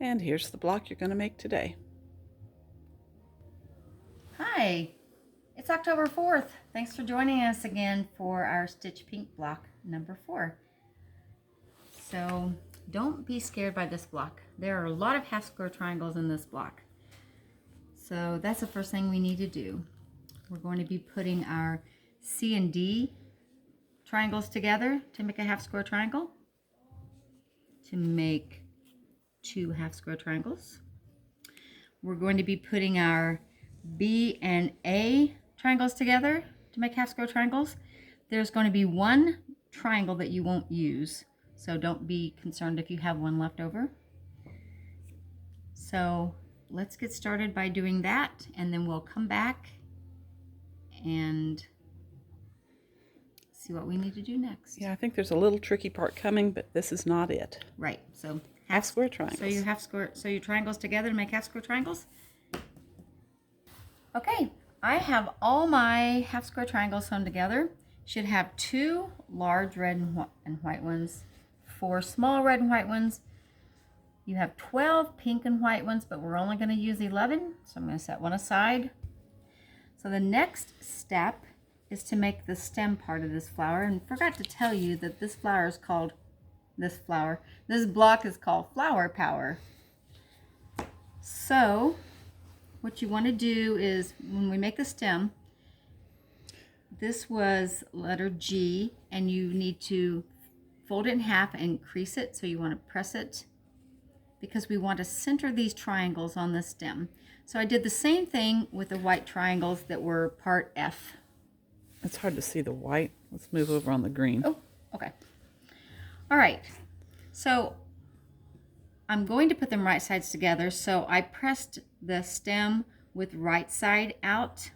And here's the block you're going to make today. Hi, it's October 4th. Thanks for joining us again for our Stitch Pink block number 4. So don't be scared by this block. There are a lot of half square triangles in this block. So that's the first thing we need to do. We're going to be putting our C and D triangles together to make a half square triangle, to make 2 half square triangles. We're going to be putting our B and A triangles together to make half square triangles. There's going to be one triangle that you won't use, so don't be concerned if you have one left over. So let's get started by doing that, and then we'll come back and see what we need to do next. Yeah, I think there's a little tricky part coming, but this is not it. Right, so Half square triangles. So your triangles together to make half square triangles. Okay, I have all my half square triangles sewn together. Should have 2 large red and white ones, 4 small red and white ones. You have 12 pink and white ones, but we're only going to use 11, so I'm going to set one aside. So the next step is to make the stem part of this flower, and forgot to tell you that this block is called Flower Power. So what you want to do is, when we make the stem, this was letter G, and you need to fold it in half and crease it. So you want to press it, because we want to center these triangles on the stem. So I did the same thing with the white triangles that were part F. It's hard to see the white. Let's move over on the green. Oh, okay. All right. So I'm going to put them right sides together. So I pressed the stem with right side out,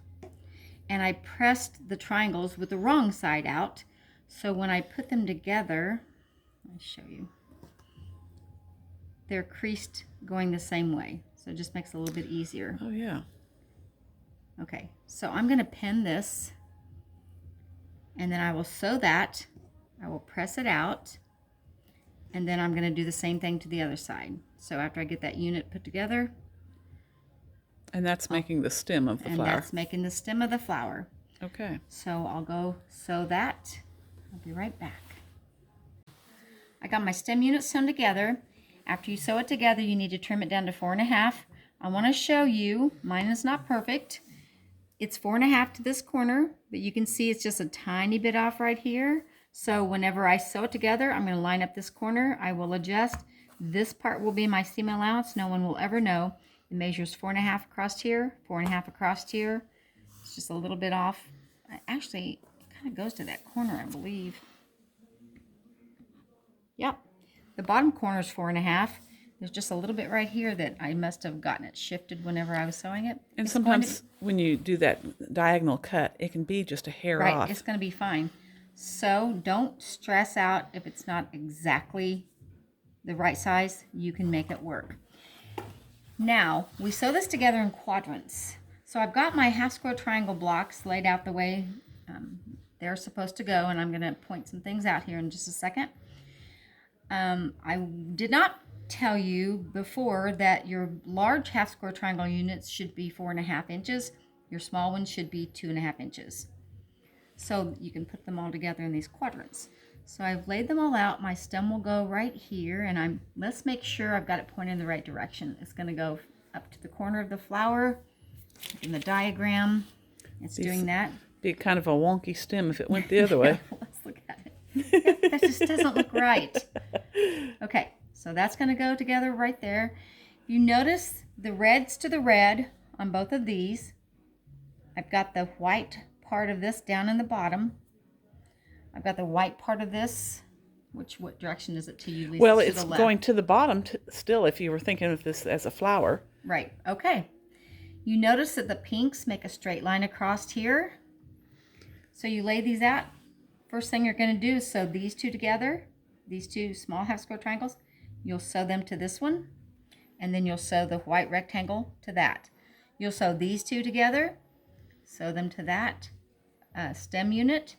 and I pressed the triangles with the wrong side out. So when I put them together, I'll show you, they're creased going the same way. So it just makes it a little bit easier. Oh, yeah. Okay, so I'm going to pin this, and then I will sew that. I will press it out, and then I'm going to do the same thing to the other side. So after I get that unit put together, And that's making the stem of the flower. And that's making the stem of the flower. Okay. So I'll go sew that. I'll be right back. I got my stem unit sewn together. After you sew it together, you need to trim it down to 4.5. I want to show you, mine is not perfect. It's 4.5 to this corner, but you can see it's just a tiny bit off right here. So whenever I sew it together, I'm going to line up this corner. I will adjust. This part will be my seam allowance. No one will ever know. It measures 4.5 across here, 4.5 across here. It's just a little bit off. Actually, it kind of goes to that corner, I believe. Yep. The bottom corner is 4.5. There's just a little bit right here that I must have gotten it shifted whenever I was sewing it. And sometimes when you do that diagonal cut, it can be just a hair off. Right, it's going to be fine. So don't stress out if it's not exactly the right size. You can make it work. Now, we sew this together in quadrants. So I've got my half square triangle blocks laid out the way they're supposed to go, and I'm going to point some things out here in just a second. I did not tell you before that your large half square triangle units should be 4.5 inches. Your small ones should be 2.5 inches. So you can put them all together in these quadrants. So I've laid them all out. My stem will go right here, and let's make sure I've got it pointed in the right direction. It's going to go up to the corner of the flower in the diagram. It's doing that. Be kind of a wonky stem if it went the other way. Let's look at it. That just doesn't look right. Okay, so that's going to go together right there. You notice the reds to the red on both of these. I've got the white part of this down in the bottom. I've got the white part of this. What direction is it to you, Lisa? Well, it's going to the bottom still, if you were thinking of this as a flower. Right, okay. You notice that the pinks make a straight line across here. So you lay these out. First thing you're going to do is sew these two together, these 2 small half square triangles. You'll sew them to this one, and then you'll sew the white rectangle to that. You'll sew these 2 together, sew them to that stem unit.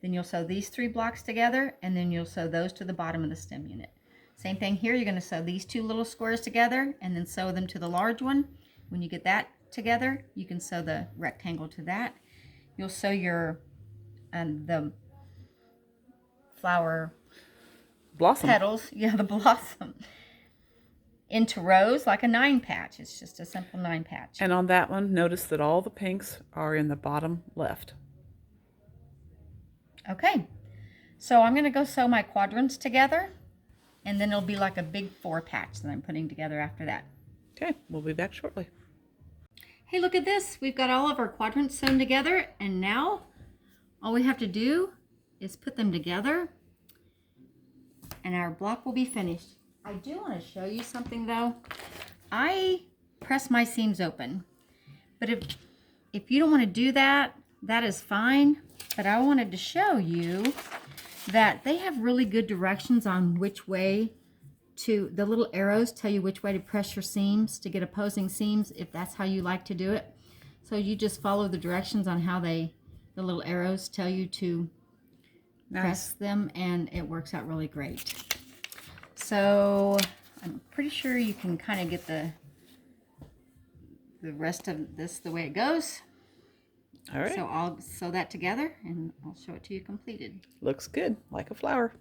Then you'll sew these 3 blocks together, and then you'll sew those to the bottom of the stem unit. Same thing here. You're going to sew these two little squares together and then sew them to the large one. When you get that together, you can sew the rectangle to that. You'll sew your the flower Blossom. petals, yeah, the blossom, into rows like a 9 patch. It's just a simple 9 patch. And on that one, notice that all the pinks are in the bottom left. Okay, so I'm going to go sew my quadrants together, and then it'll be like a big 4 patch that I'm putting together after that. Okay, we'll be back shortly. Hey, look at this. We've got all of our quadrants sewn together, and now all we have to do is put them together, and our block will be finished. I do want to show you something though. I press my seams open, but if you don't want to do that, that is fine. But I wanted to show you that they have really good directions on which way to, the little arrows tell you which way to press your seams to get opposing seams if that's how you like to do it. So you just follow the directions on how the little arrows tell you to press them, and it works out really great. So I'm pretty sure you can kind of get the rest of this the way it goes. All right. So I'll sew that together and I'll show it to you completed. Looks good, like a flower.